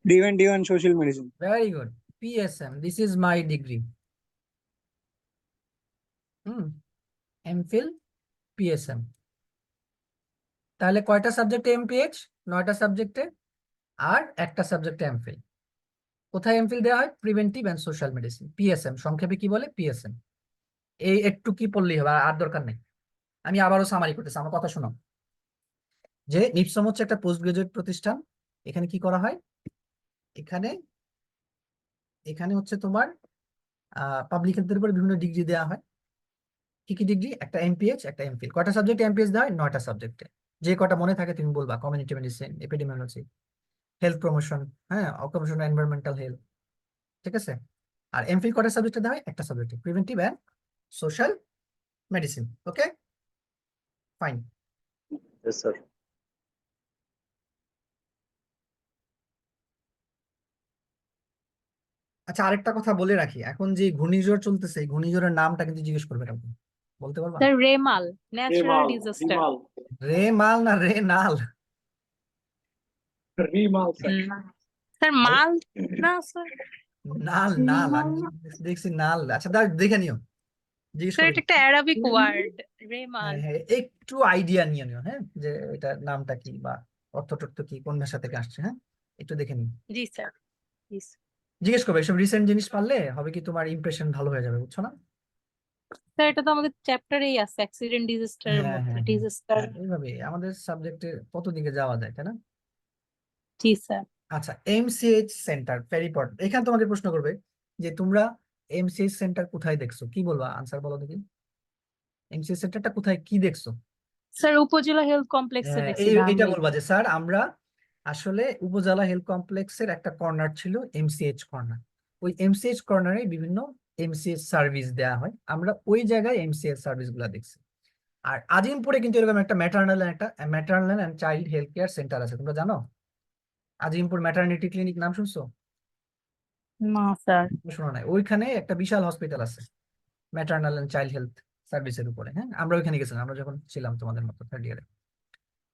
D1 social medicine. Very good. PSM, this is my degree. Hmm, MPhil PSM. তাহলে কয়টা সাবজেক্টে এমপিএইচ? 9টা সাবজেক্টে, আর একটা সাবজেক্টে এমফিল। কোথায় এমফিল দেওয়া হয়? Preventive and social medicine, PSM. সংক্ষেপে কি বলে? পিএসএম। এই একটু কি পড়লেই হবে, আর দরকার নেই। আমি আবারও সামারি করতেছি, আমার কথা শোনো। যে নিপসম হচ্ছে একটা পোস্ট গ্রাজুয়েট প্রতিষ্ঠান। এখানে কি করা হয়? এখানে এখানে হচ্ছে তোমার পাবলিক হেলথের উপরে বিভিন্ন ডিগ্রি দেওয়া হয়। কি কি ডিগ্রি? একটা এমপিএইচ, একটা এমফিল। কয়টা সাবজেক্টে এমপিএইচ দেওয়া হয়? 9টা সাবজেক্টে। যে কটা মনে থাকে তুমি বলবা, community medicine, epidemiology, health promotion, হ্যাঁ, অকুপেশনাল এনভায়রনমেন্টাল হেলথ। ঠিক আছে? আর এমফিল কয়টা সাবজেক্টে দেওয়া হয়? একটা সাবজেক্টে, preventive and social medicine. Okay, fine. Yes, sir. আচ্ছা, আরেকটা কথা বলে রাখি, এখন যে ঘূর্ণিঝড় চলতেছে, এই ঘূর্ণিঝড়ের নামটা কিন্তু জিজ্ঞেস করবে কাউকে, বলতে পারবা? Sir Remal, natural disaster. রে মাল না রে নাল? স্যার মাল না স্যার। নাল, নাল, আমি দেখছি নাল। আচ্ছা, দেখে নিও, জিজ্ঞেস স্যার করবে। এটা একটা অ্যারাবিক ওয়ার্ড, রেমাল। হ্যাঁ, হ্যাঁ, একটু আইডিয়া নিয়ে নিও, হ্যাঁ, যে এটা নামটা কি বা অর্থ কি, কোন ভাষা থেকে আসছে, হ্যাঁ, একটু দেখে নিও। জি স্যার। জি জিজ্ঞেস করবে, এসব রিসেন্ট জিনিস পারলে হবে কি, তোমার ইমপ্রেশন ভালো হয়ে যাবে, বুঝছো না? স্যার, এটা তো আমাদের চ্যাপ্টারেই আছে, অ্যাক্সিডেন্ট ডিজাস্টারের হ্যাঁ, মধ্যে হ্যাঁ, হ্যাঁ, ডিজাস্টার। হ্যাঁ, এইভাবে আমাদের সাবজেক্টে কত দিকে যাওয়া যায়, তাই না? জি স্যার। আচ্ছা, এমসিএইচ সেন্টার ভেরি ইম্পর্টেন্ট। এখানে তোমাকে প্রশ্ন করবে যে তোমরা এমসিএস সেন্টার কোথায় দেখছো? কি বলবা? আনসার বলো দেখি। এমসিএস সেন্টারটা কোথায়, কি দেখছো? স্যার উপজেলা হেলথ কমপ্লেক্সে দেখছি এটা ধানমন্ডি। বলবা যে স্যার আমরা আসলে উপজেলা হেলথ কমপ্লেক্সের একটা কর্নার ছিল এমসিএইচ কর্নার। ওই এমসিএইচ কর্নারে বিভিন্ন এমসিএস সার্ভিস দেওয়া হয়, আমরা ওই জায়গায় এমসিএস সার্ভিস গুলা দেখছি। আর আজিমপুরে কিন্তু এরকম একটা maternal and child health care centre আছে, তোমরা জানো? আজিমপুর ম্যাটারনিটি ক্লিনিক নাম শুনছো? না স্যার। শোনো নাই? ওইখানে একটা বিশাল হসপিটাল আছে ম্যাটারনাল অ্যান্ড চাইল্ড হেলথ সার্ভিসের উপরে। হ্যাঁ, আমরা ওইখানে গেছিলাম, আমরা যখন ছিলাম তোমাদের মতো থার্ড ইয়ারে।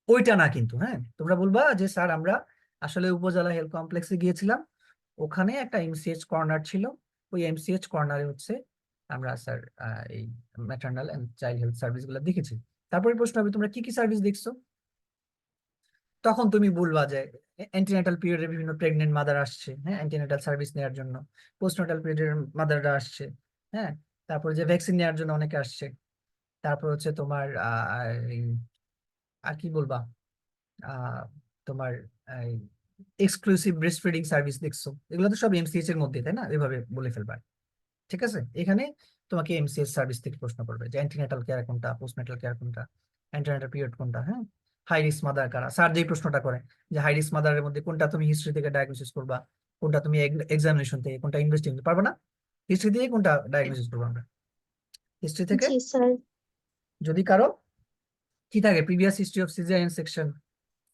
ওইটা না কিন্তু, হ্যাঁ তোমরা বলবা যে স্যার আমরা আসলে উপজেলা হেলথ কমপ্লেক্সে গিয়েছিলাম, ওখানে একটা এমসিএইচ কর্নার ছিল, ওই এমসিএইচ কর্নারে হচ্ছে আমরা স্যার এই maternal and child health service গুলো দেখেছি। তারপরে প্রশ্ন হবে তোমরা কি কি সার্ভিস দেখছো? তখন তুমি বলবা যে অ্যান্টিনাটাল পিরিয়ডে বিভিন্ন প্রেগনেন্ট মাদার আসছে, হ্যাঁ অ্যান্টিনাটাল সার্ভিস নেওয়ার জন্য। পোস্টনাটাল পিরিয়ডের মাদাররা আসছে, হ্যাঁ। তারপরে যে ভ্যাকসিন নেওয়ার জন্য অনেকে আসছে। তারপর হচ্ছে তোমার আর কি বলবা, আহ তোমার এক্সক্লুসিভ ব্রেস্ট ফিডিং সার্ভিস দেখছো, এগুলো তো সব এমসিএইচ এর মধ্যে, তাই না? এভাবে বলে ফেলবা, ঠিক আছে? এখানে তোমাকে এমসিএইচ সার্ভিস থেকে প্রশ্ন করবে যে অ্যান্টিনাটাল কেয়ার কোনটা, পোস্টনাটাল কেয়ার কোনটা, অ্যান্টিনাটাল পিরিয়ড কোনটা, হ্যাঁ। হাই রিস্ক মাদার কারা? স্যার যেই প্রশ্নটা করে যে হাই রিস্ক মাদারের মধ্যে কোনটা তুমি হিস্ট্রি থেকে ডায়াগনোসিস করবা, কোনটা তুমি এক্সামিনেশন থেকে, কোনটা ইনভেস্টিগেশন, পারবে না? হিস্ট্রি থেকে কোনটা ডায়াগনোসিস করবো আমরা? হিস্ট্রি থেকে জি স্যার। যদি কারো কি থাকে, previous history of caesarean section,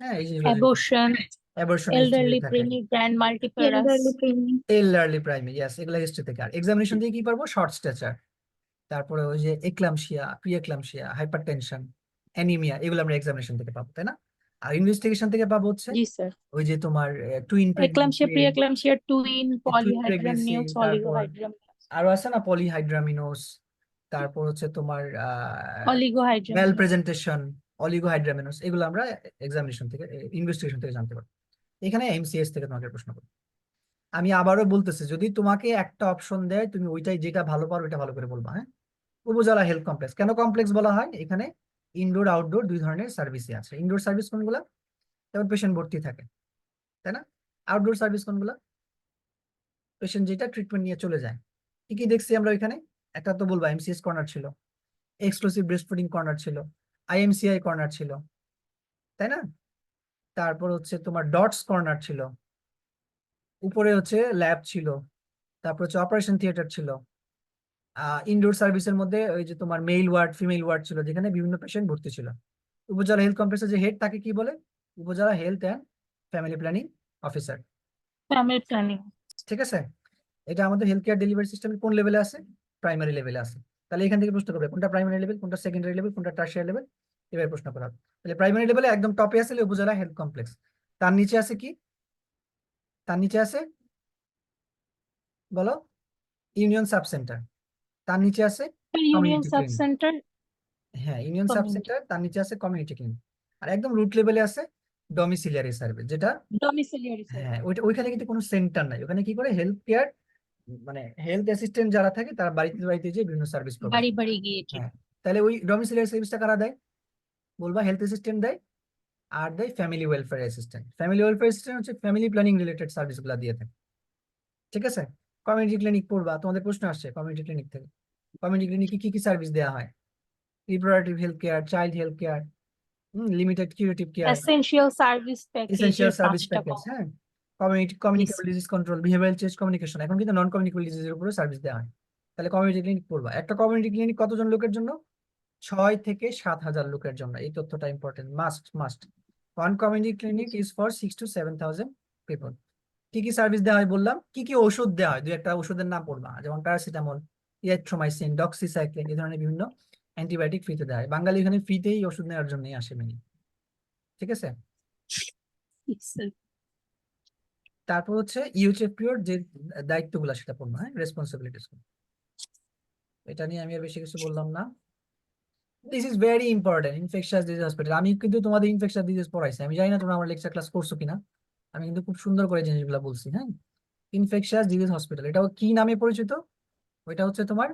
হ্যাঁ এই জিনিসগুলো যদি অ্যাবর্শন, অ্যাবর্শন হিস্ট্রি এল্ডারলি থাকে, প্রেমিক grand multiparous. Elderly pregnant. Elderly primary, yes, এগুলো হিস্ট্রি থেকে। আর এক্সামিনেশন দিয়ে কি পারবো? শর্ট স্ট্যাচার, তারপরে ওই যে eclampsia, pre eclampsia, hypertension, anaemia, এগুলো আমরা এক্সামিনেশন থেকে পাবো, তাই না? আর ইনভেস্টিগেশন থেকে পাবো হচ্ছে জি স্যার। ওই যে তোমার twin eclampsia, pre eclampsia, twin, twin pregnancy, polyhydramnios, তারপর অলিগোহাইড্রামনিউস। আরো আছে না, পলিহাইড্রামিনোস, তারপর হচ্ছে তোমার ম্যাল অলিগোহাইড্রামনিউস। প্রেজেন্টেশন, অলিগোহাইড্রামিনোস, এগুলো আমরা এক্সামিনেশন থেকে, ইনভেস্টিগেশন থেকে জানতে পারবো। এখানে এমসিএস থেকে তোমাকে প্রশ্ন করবো। আমি আবারও বলতেছি, যদি তোমাকে একটা অপশন দেয় তুমি ওইটাই, যেটা ভালো পারো ওইটা ভালো করে বলবা, হ্যাঁ। উপজেলা হেলথ কমপ্লেক্স কেন কমপ্লেক্স বলা হয়? এখানে ইনডোর আউটডোর দুই ধরনের সার্ভিসই আছে। ইনডোর সার্ভিস কোনগুলা? যেমন পেশেন্ট ভর্তি থাকে, তাই না? আউটডোর সার্ভিস কোনগুলা? পেশেন্ট যেটা ট্রিটমেন্ট নিয়ে চলে যায়। কি কি দেখছি আমরা ওইখানে? একটা তো বলবা এমসিএস কর্নার ছিল, এক্সক্লুসিভ ব্রেস্ট ফিডিং কর্নার ছিল, আইএমসিআই কর্নার ছিল, তাই না? তারপর হচ্ছে তোমার ডটস কর্নার ছিল, উপরে হচ্ছে ল্যাব ছিল, তারপর হচ্ছে অপারেশন থিয়েটার ছিল। ইনডোর সার্ভিসের মধ্যে ওই যে তোমার মেল ওয়ার্ড, ফিমেল ওয়ার্ড ছিল, যেখানে বিভিন্ন পেশেন্ট ভর্তি ছিল। উপজেলা হেলথ কমপ্লেক্সের যে হেড তাকে কি বলে? উপজেলা health and family planning officer, family planning. ঠিক আছে? এটা আমাদের হেলথ কেয়ার ডেলিভারি সিস্টেমের কোন লেভেলে আছে? প্রাইমারি লেভেলে আছে। তাহলে এখান থেকে প্রশ্ন করবে কোনটা প্রাইমারি লেভেল, কোনটা সেকেন্ডারি লেভেল, কোনটা টার্সিয়ারি লেভেল, এভাবে প্রশ্ন করা হবে। তাহলে প্রাইমারি লেভেলে একদম টপে আছে উপজেলা হেলথ কমপ্লেক্স। তার নিচে আছে কি? তার নিচে আছে বলো? Union sub centre. তার নিচে আছে union community sub clinic. Centre, হ্যাঁ, ইউনিয়ন সাব কমিউনিটি, সেন্টার, তার নিচে আছে কমিউনিটি ক্লিনিক। আর একদম রুট লেভেলে আছে ডমিসিলিয়ারি সার্ভিস, যেটা ডমিসিলিয়ারি হ্যাঁ সার্ভিস। ওইখানে কিন্তু কোনো সেন্টার নাই। ওখানে কি করে হেলথ কেয়ার, মানে হেলথ অ্যাসিস্ট্যান্ট যারা থাকে তারা বাড়িতে বাড়িতে যে বিভিন্ন সার্ভিস প্রোভাইড বাড়ি করে। বাড়ি গিয়ে হ্যাঁ, তাহলে ওই ডমিসিলিয়ারি সার্ভিসটা কারা দেয়? বলবা হেলথ অ্যাসিস্ট্যান্ট দেয়, আর দেয় family welfare assistant. Family welfare assistant হচ্ছে ফ্যামিলি প্ল্যানিং রিলেটেড সার্ভিস গুলা দিয়ে থাকে, ঠিক আছে? কমিউনিটি ক্লিনিক পড়বা, তোমাদের প্রশ্ন আসছে কমিউনিটি ক্লিনিক থেকে। কমিউনিটি ক্লিনিকে কি কি সার্ভিস দেওয়া হয়? Reproductive health care, child health care, limited curative care, essential service essential প্যাকেজের সার্ভিস 5টা প্যাকেজ, কম। হ্যাঁ। Communicable disease control, behavioural change communication, এখন কিন্তু নন কমিউনিকেবল ডিজিজের উপরে সার্ভিস দেওয়া হয়। তাহলে কমিউনিটি ক্লিনিক পড়বা। একটা কমিউনিটি ক্লিনিক কতজন লোকের জন্য? 6 থেকে 7,000 লোকের জন্য। এই তথ্যটা important, must must. One community clinic is for 6 to 7,000 people. কি কি সার্ভিস দেওয়া হয় বললাম, কি কি ওষুধ দেওয়া হয়, দুই একটা ওষুধের নাম পড়বা, যেমন প্যারাসিটামল, ইরিথ্রোমাইসিন, ডক্সিসাইক্লিন, এই ধরনের বিভিন্ন অ্যান্টিবায়োটিক ফ্রিতে দেওয়া হয়। বাঙালি এখানে ফ্রিতেই ওষুধ নেওয়ার জন্যই আসে মেনি, ঠিক আছে? তারপর হচ্ছে ইউচেপিওর যে দায়িত্বগুলো সেটা পড়বো, হ্যাঁ, রেসপন্সিবিলিটিস। এটা নিয়ে আমি আর বেশি কিছু বললাম না। This is very important, infectious disease hospital. আমি কিন্তু তোমাদের ইনফেকশাস ডিজিজ পড়াইছি, আমি জানি না তোমরা আমার লেকচার ক্লাস করছো কিনা। আমি কিন্তু খুব সুন্দর করে জিনিসগুলো বলছি, হ্যাঁ। ইনফেকশাস ডিজিজ হসপিটাল, এটাও কি নামে পরিচিত? ওইটা হচ্ছে তোমার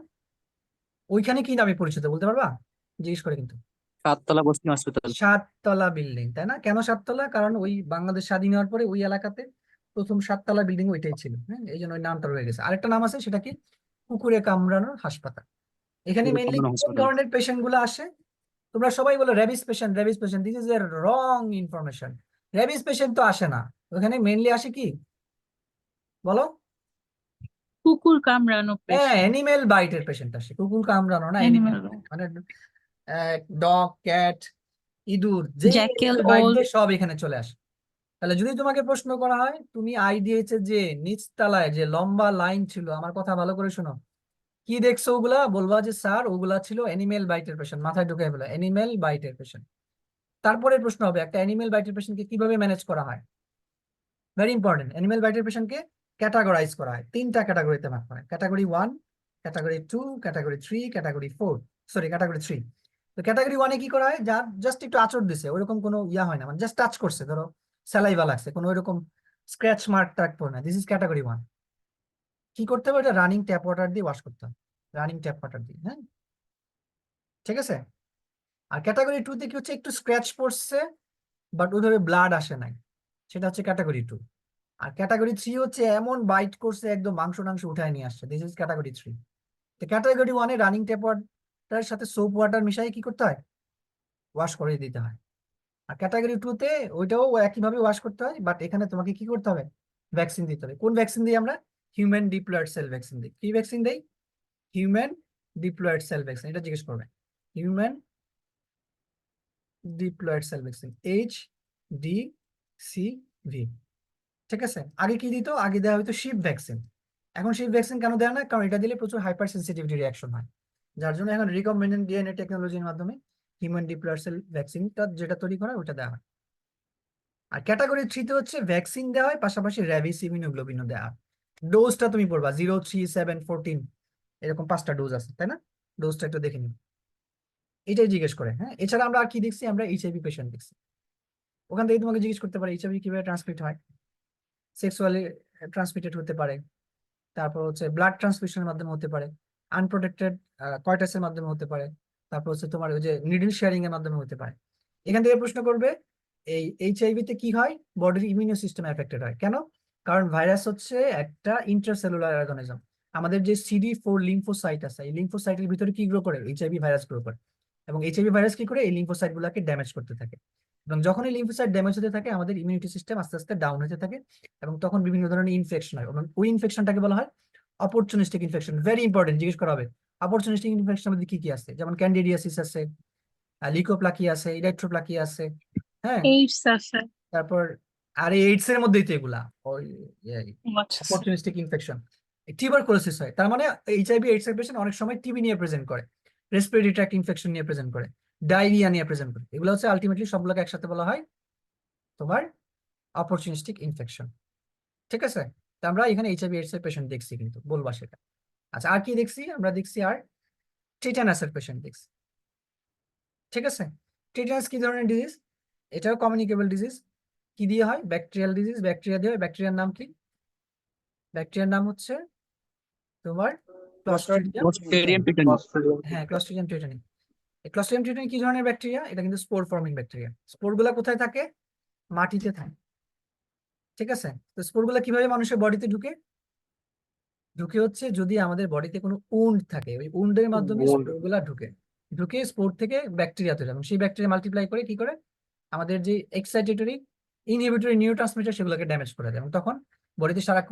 ওইখানে কি নামে পরিচিত বলতে পারবা? জিজ্ঞেস করে কিন্তু। 7 তলা বস্তি হসপিটাল। 7 তলা বিল্ডিং, তাই না? কেন 7 তলা? কারণ ওই বাংলাদেশ স্বাধীন হওয়ার পরে ওই এলাকাতে প্রথম 7 তলা বিল্ডিং ওইটাই ছিল, হ্যাঁ, এই জন্য ওই নামটা রয়ে গেছে। আরেকটা নাম আছে, সেটা কি? কুকুরে কামড়ানোর হাসপাতাল। এখানে কুকুরে মেইনলি কামড়ানো কোন হাসপাতাল। ধরনের পেশেন্ট গুলো আসে? তোমরা সবাই বলো rabies patient, rabies patient. This is a wrong information. Rabies patient তো আসে না, ওখানে মেইনলি আসে কি বলো? কুকুর কামড়ানো হ্যাঁ, পেশেন্ট, অ্যানিমেল বাইটের পেশেন্ট আসে, কুকুর কামড়ানো না, অ্যানিমাল অ্যানিমেল মানে ডগ, ক্যাট, ইঁদুর, যে জ্যাকেল, বাইট ওল। দিয়ে সব এখানে চলে আসে। তাহলে যদি তোমাকে প্রশ্ন করা হয়, তুমি আই দিয়েছে যে নিচ তলায় যে লম্বা লাইন ছিল, আমার কথা ভালো করে শোনো, কি দেখছো ওগুলা? বলবা যে স্যার ওগুলা ছিল অ্যানিমেল বাইটের পেশেন্ট, মাথায় ঢুকে ফেলো অ্যানিমেল বাইটের পেশেন্ট। তারপরে প্রশ্ন হবে একটা অ্যানিমেল বাইটের পেশেন্টকে কিভাবে ম্যানেজ করা হয়। Very important. অ্যানিমেল বাইটের পেশেন্টকে ক্যাটাগরাইজ করা হয়, 3টা ক্যাটাগরিতে ভাগ করা হয়, category 1, category 2, category 3, category 4, sorry category 3। তো ক্যাটাগরি 1-এ কি করা হয়, যার জাস্ট একটু আঁচড় দিছে, ওইরকম কোনো ইয়া হয় না, মানে জাস্ট টাচ করছে, ধরো স্যালাইভা লাগছে, কোনো ওইরকম স্ক্র্যাচ মার্ক টার্ক পড়ে না, দিস ইজ ক্যাটাগরি 1। কি করতে হবে? এটা রানিং ট্যাপ ওয়াটার দিয়ে ওয়াশ করতে হবে, রানিং ট্যাপ ওয়াটার দিয়ে, হ্যাঁ, ঠিক আছে। আর ক্যাটাগরি 2-তে কি হচ্ছে, একটু স্ক্র্যাচ পড়ছে বাট ওইভাবে ব্লাড আসে নাই, সেটা হচ্ছে ক্যাটাগরি 2। আর ক্যাটাগরি 3 হচ্ছে এমন বাইট করছে একদম মাংস টাংস উঠায় নিয়ে আসছে, দিস ইজ ক্যাটাগরি 3। তো ক্যাটাগরি 1-এ রানিং ট্যাপ ওয়াটার সাথে সোপ ওয়াটার মিশিয়ে কি করতে হয়, ওয়াশ করে দিতে হয়। আর ক্যাটাগরি 2-তে ওইটাও একইভাবে ওয়াশ করতে হয়, বাট এখানে তোমাকে কি করতে হবে, ভ্যাকসিন দিতে হবে। কোন ভ্যাকসিন দিই আমরা? হিউম্যান ডিপ্লয়েড সেল ভ্যাকসিন দিই। কি ভ্যাকসিন দেই? হিউম্যান ডিপ্লয়েড সেল ভ্যাকসিন, এটা জিজ্ঞেস করবে। Human diploid cell vaccine, HDCV, ঠিক আছে। আগে কি দিত? আগে দেওয়া হয়তো শিপ ভ্যাকসিন। এখন শিপ ভ্যাকসিন কেন দেয় না? কারণ এটা দিলে প্রচুর হাইপার সেন্সিটিভিটি রিঅ্যাকশন হয়, যার জন্য এখন রিকম্বিনেন্ট ডিএনএ টেকনোলজির মাধ্যমে হিউম্যান ডিপ্লয়েড সেল ভ্যাকসিনটা যেটা তৈরি করা ওটা দেওয়া হয়। আর ক্যাটাগরি 3-তে হচ্ছে ভ্যাকসিন দেওয়া হয়, পাশাপাশি র্যাবিস ইমিউনোগ্লোবিনও দেওয়া হয়। ডোজটা তুমি পড়বা 0, 3, 7, 14, এরকম 5টা ডোজ আছে, তাই না? ডোজটা একটু দেখে নিন, এটাই জিজ্ঞেস করে। হ্যাঁ, এছাড়া আমরা আর কি দেখছি? আমরা এইচআইভি পেশেন্ট দেখছি। ওখান থেকে তোমাকে জিজ্ঞেস করতে পারে এইচআইভি কিভাবে ট্রান্সমিট হয়, সেক্সুয়ালি ট্রান্সমিটেড হতে পারে, তারপর হচ্ছে ব্লাড ট্রান্সফিউশনের মাধ্যমে হতে পারে, আনপ্রোটেক্টেড কয়টাসের মাধ্যমে হতে পারে, তারপর হচ্ছে তোমার ওই যে নিডল শেয়ারিং এর মাধ্যমে হতে পারে। এখান থেকে প্রশ্ন করবে এই এইচআইভি তে কি হয়, বডির ইমিউনো সিস্টেম এফেক্টেড হয় কেন? কারণ ভাইরাস হচ্ছে একটা ইন্ট্রাসেলুলার অর্গানিজম। আমাদের যে CD4 লিম্ফোসাইট আছে, এই লিম্ফোসাইটের ভিতরে কি গ্রো করে? এইচআইভি ভাইরাস গ্রো করে। এবং এইচআইভি ভাইরাস কি করে? এই লিম্ফোসাইট গুলাকে ড্যামেজ করতে থাকে। এবং যখন এই লিম্ফোসাইট ড্যামেজ হতে থাকে, আমাদের ইমিউনিটি সিস্টেম আস্তে আস্তে ডাউন হতে থাকে, এবং তখন বিভিন্ন ধরনের ইনফেকশন হয়, এবং ওই ইনফেকশনটাকে বলা হয় অপরচুনিস্টিক ইনফেকশন। ভেরি ইম্পর্টেন্ট, জিজ্ঞেস করা হবে অপরচুনিস্টিক ইনফেকশন মধ্যে কি কি আছে, যেমন ক্যান্ডিডিয়াসিস আছে, লিকোপ্লাকি আছে, ইলেকট্রোপ্লাকি আছে, হ্যাঁ, এইডস আছে। তারপর আর এইডস এর মধ্যেই তো এগুলা, ওই আচ্ছা। Opportunistic infection. টিউবারকুলোসিস হয়, তার মানে এইচআইভি এইডস এর পেশেন্ট অনেক সময় টিবি নিয়ে প্রেজেন্ট করে, রেসপিরেটরি ট্র্যাক্ট ইনফেকশন নিয়ে প্রেজেন্ট করে, ডায়রিয়া নিয়ে প্রেজেন্ট করে। এগুলো হচ্ছে আলটিমেটলি সবগুলোকে একসাথে বলা হয় তোমার অপরচুনিস্টিক ইনফেকশন, ঠিক আছে। তা আমরা এখানে এইচআইভি এইডস এর পেশেন্ট দেখছি, কিন্তু বলবা সেটা। আচ্ছা, আর কি দেখছি? আমরা দেখছি আর টিটানাসের পেশেন্ট দেখছি, ঠিক আছে। টিটানাস কি ধরনের ডিজিজ? এটাও কমিউনিকেবল ডিজিজ। কি দিয়ে হয়? ব্যাকটেরিয়াল ডিজিজ, ব্যাকটেরিয়া দিয়ে হয়। ব্যাকটেরিয়ার নাম কি? ব্যাকটেরিয়ার নাম হচ্ছে তোমার ক্লস্ট্রিডিয়াম। Clostridium tetany. হ্যাঁ, ক্লস্ট্রিডিয়াম টিটানি। এই ক্লস্ট্রিডিয়াম টিটানি কি ধরনের ব্যাকটেরিয়া? এটা কিন্তু স্পোর ফর্মিং ব্যাকটেরিয়া। স্পোর গুলা কোথায় থাকে? মাটিতে থাকে, ঠিক আছে। তো স্পোর গুলা কিভাবে মানুষের বডিতে ঢুকে? ঢুকে হচ্ছে যদি আমাদের বডিতে কোনো উন্ড থাকে, ওই উন্ডের মাধ্যমে স্পোর গুলা ঢুকে, ঢুকে স্পোর থেকে ব্যাকটেরিয়া তৈরি হয়, এবং সেই ব্যাকটেরিয়া মাল্টিপ্লাই করে কি করে? আমাদের যে এক্সাইটেটরি ইনহিবিটরি নিউরোট্রান্সমিটার সেগুলোকে ড্যামেজ করে দেয়, এবং তখন বডিতে সারাক্ষণ